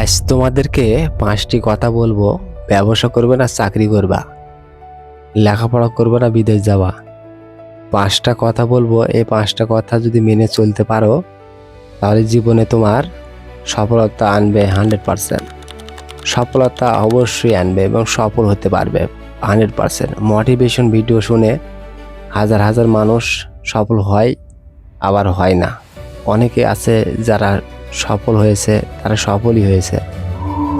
আজ তোমাদেরকে 5টি কথা বলবো। ব্যবসা করবে না চাকরি করবা, লেখাপড়া করবে না বিদেশ যাওয়া। 5টা কথা বলবো, এই 5টা কথা যদি মেনে চলতে পারো তাহলে জীবনে তোমার সফলতা আনবে 100%। সফলতা অবশ্যই আনবে এবং সফল হতে পারবে 100%। মোটিভেশন ভিডিও শুনে হাজার হাজার মানুষ সফল হয়, আবার হয় না। অনেকে আছে যারা সফল হয়েছে তারা সফলই হয়েছে,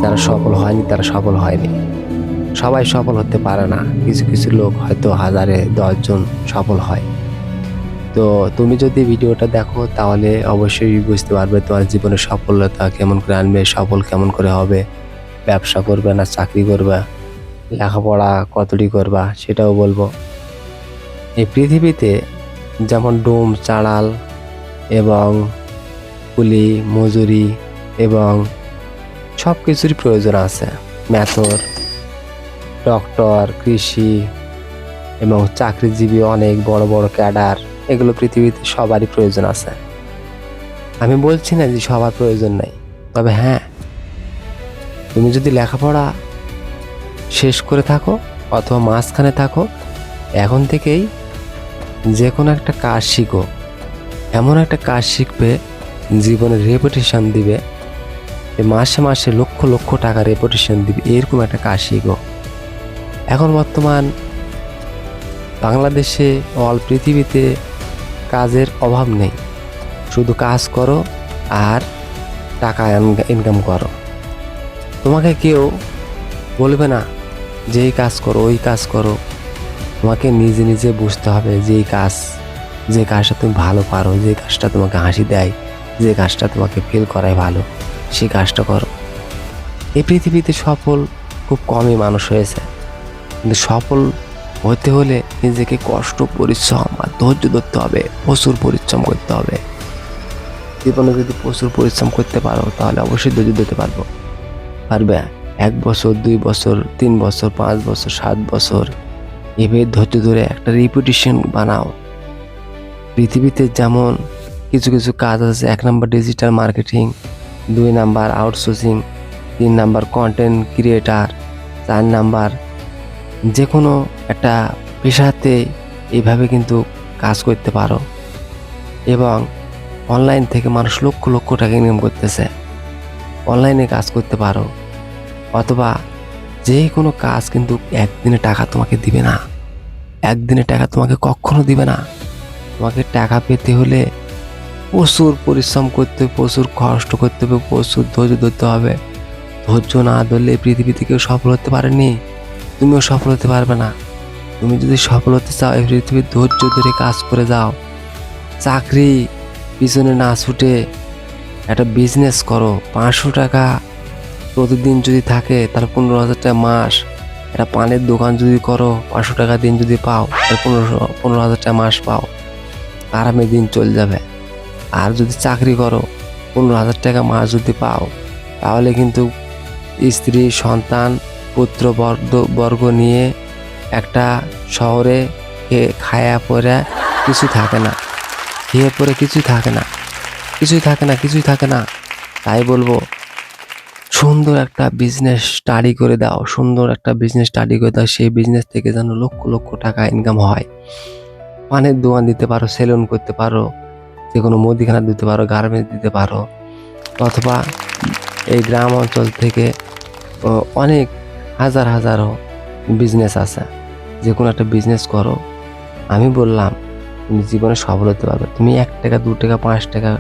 যারা সফল হয়নি তারা সফল হয়নি। সবাই সফল হতে পারে না, কিছু কিছু লোক হয়তো হাজারে 10 জন সফল হয়। তো তুমি যদি ভিডিওটা দেখো তাহলে অবশ্যই বুঝতে পারবে তোমার জীবনে সফলতা কেমন করে আনবে, সফল কেমন করে হবে। ব্যবসা করবে না চাকরি করবে, লেখাপড়া কতটি করবা সেটাও বলবো। এই পৃথিবীতে যেমন ডোম, চাড়াল এবং কুলি, মজুরি এবং সব কিছুরই প্রয়োজন আছে। মেথর, ডক্টর, কৃষি এবং চাকরিজীবী, অনেক বড় বড় ক্যাডার, এগুলো পৃথিবীতে সবারই প্রয়োজন আছে। আমি বলছি না যে সবার প্রয়োজন নেই, তবে হ্যাঁ, তুমি যদি লেখাপড়া শেষ করে থাকো অথবা মাঝখানে থাকো, এখন থেকেই যে কোনো একটা কাজ শিখো। এমন একটা কাজ শিখবে জীবনে রেপুটেশন দিবে, মাসে মাসে লক্ষ লক্ষ টাকা রেপুটেশন দিবে, এরকম একটা কাজ শিখো। এখন বর্তমান বাংলাদেশে অল পৃথিবীতে কাজের অভাব নেই, শুধু কাজ করো আর টাকা ইনকাম করো। তোমাকে কেউ বলবে না যে এই কাজ করো ওই কাজ করো, তোমাকে নিজে নিজে বুঝতে হবে যে এই কাজ, যে কাজটা তুমি ভালো পারো, যে কাজটা তোমাকে হাসি দেয়, যে কাজটা তোমাকে ফিল করায় ভালো, সেই কাজটা করো। এই পৃথিবীতে সফল খুব কমই মানুষ হয়েছে, কিন্তু সফল হতে হলে নিজেকে কষ্ট, পরিশ্রম আর ধৈর্য ধরতে হবে, প্রচুর পরিশ্রম করতে হবে। জীবনে যদি প্রচুর পরিশ্রম করতে পারো তাহলে অবশ্যই ধৈর্য ধরতে পারবে। 1 বছর, 2 বছর, 3 বছর, 5 বছর, 7 বছর এভাবে ধৈর্য ধরে একটা রেপুটেশন বানাও। পৃথিবীতে যেমন কিছু কিছু কাজ আছে, 1 number digital marketing, 2 number outsourcing, 3 number content creator, 4 number যে কোনো একটা পেশাতে এইভাবে কিন্তু কাজ করতে পারো। এবং অনলাইন থেকে মানুষ লক্ষ লক্ষ টাকা ইনকাম করতেছে, অনলাইনে কাজ করতে পারো। অথবা যে কোনো কাজ কিন্তু একদিনে টাকা তোমাকে দিবে না, একদিনে টাকা তোমাকে কখনো দিবে না। তোমাকে টাকা পেতে হলে প্রচুর পরিশ্রম করতে হবে, প্রচুর কষ্ট করতে হবে, প্রচুর ধৈর্য ধরতে হবে। ধৈর্য না ধরলে পৃথিবীতে কেউ সফল হতে পারেনি, তুমিও সফল হতে পারবে না। তুমি যদি সফল হতে চাও এই পৃথিবীর ধৈর্য ধরে কাজ করে যাও। চাকরি পিছনে না ছুটে একটা বিজনেস করো। 500 টাকা প্রতিদিন যদি থাকে তাহলে 15,000 টাকা মাস। একটা পানের দোকান যদি করো, 500 টাকা দিন যদি পাও তাহলে 15,000 টাকা মাস পাও, আরামে দিন চলে যাবে। আর যদি চাকরি করো, 15,000 টাকা মাস যদি পাও, তাহলে কিন্তু স্ত্রী, সন্তান, পুত্র বর্গ নিয়ে একটা শহরে খায়া পরে কিছু থাকে না, খেয়ে পরে কিছুই থাকে না, কিছুই থাকে না, কিছুই থাকে না। তাই বলবো সুন্দর একটা বিজনেস স্টাডি করে দাও, সুন্দর একটা বিজনেস স্টাডি করে দাও। সেই বিজনেস থেকে যেন লক্ষ লক্ষ টাকা ইনকাম হয়। পানের দোকান দিতে পারো, সেলুন করতে পারো, যে কোনো মুদিখানা দিতে পারো, গার্মেন্টস দিতে পারো। অথবা এই গ্রাম অঞ্চল থেকে অনেক হাজার হাজারও বিজনেস আছে, যে কোনো একটা বিজনেস করো। আমি বললাম তুমি জীবনে সফল হতে পারবে। তুমি 1 টাকা, 2 টাকা, 5 টাকা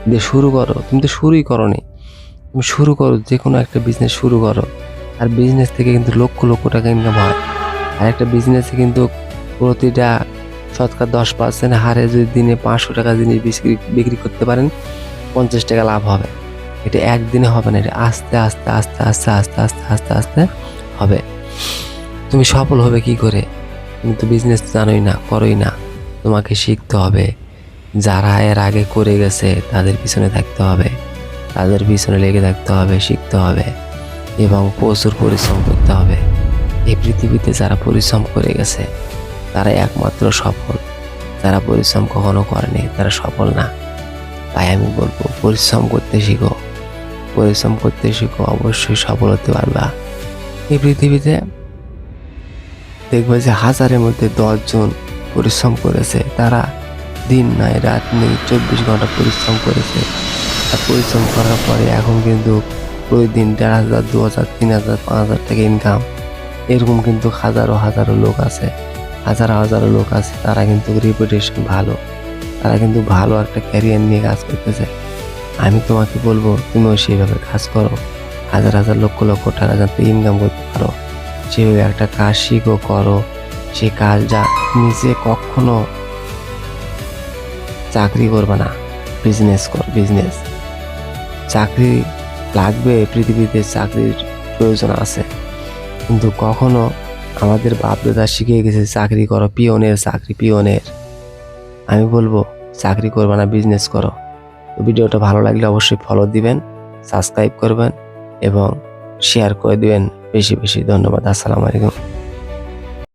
দিয়ে শুরু করো। তুমি তো শুরুই করোনি, তুমি শুরু করো, যে কোনো একটা বিজনেস শুরু করো। আর বিজনেস থেকে কিন্তু লক্ষ লক্ষ টাকা ইনকাম হয়। আর একটা বিজনেসে কিন্তু প্রতিটা শতকরা 10% হারে যদি দিনে 500 টাকা জিনিস বিক্রি করতে পারেন, 50 টাকা লাভ হবে। এটা একদিনে হবে না, এটা আস্তে আস্তে আস্তে আস্তে আস্তে আস্তে আস্তে আস্তে হবে। তুমি সফল হবে কি করে? তুমি তো বিজনেস জানোই না, করোই না। তোমাকে শিখতে হবে। যারা এর আগে করে গেছে তাদের পিছনে থাকতে হবে, তাদের পিছনে লেগে থাকতে হবে, শিখতে হবে এবং প্রচুর পরিশ্রম করতে হবে। এই পৃথিবীতে যারা পরিশ্রম করে গেছে তারা একমাত্র সফল, যারা পরিশ্রম কখনো করেনি তারা সফল না। তাই আমি বলবো পরিশ্রম করতে শিখো, পরিশ্রম করতে শিখো, অবশ্যই সফল হতে পারবা। এই পৃথিবীতে দেখবে যে হাজারের মধ্যে 10 জন পরিশ্রম করেছে, তারা দিন নাই রাত নেই 24 ঘন্টা পরিশ্রম করেছে। আর পরিশ্রম করার পরে এখন কিন্তু প্রতিদিন 1,500, 2,000, 3,000, 5,000 টাকা ইনকাম। এরকম কিন্তু হাজারো হাজারো লোক আছে, হাজারো হাজারো লোক আছে, তারা কিন্তু রেপুটেশন ভালো, তারা কিন্তু ভালো একটা ক্যারিয়ার নিয়ে কাজ করতেছে। আমি তোমাকে বলবো তুমিও সেইভাবে কাজ করো, হাজার হাজার লক্ষ লক্ষ টাকা যাতে ইনকাম করতে পারো, সেভাবে একটা কাজ শিখো, করো। সে কাজ যা নিজে কখনো চাকরি করবে না, বিজনেস কর, বিজনেস। চাকরি লাগবে, পৃথিবীতে চাকরির প্রয়োজন আছে, কিন্তু কখনো আমাদের বাপ দাদা শিখিয়ে গেছে চাকরি করো, পিওনের চাকরি, পিওনের। আমি বলবো চাকরি করবে না, বিজনেস করো। তো ভিডিওটা ভালো লাগলে অবশ্যই ফলো দিবেন, সাবস্ক্রাইব করবেন এবং শেয়ার করে দিবেন বেশি বেশি। ধন্যবাদ। আসসালামু আলাইকুম।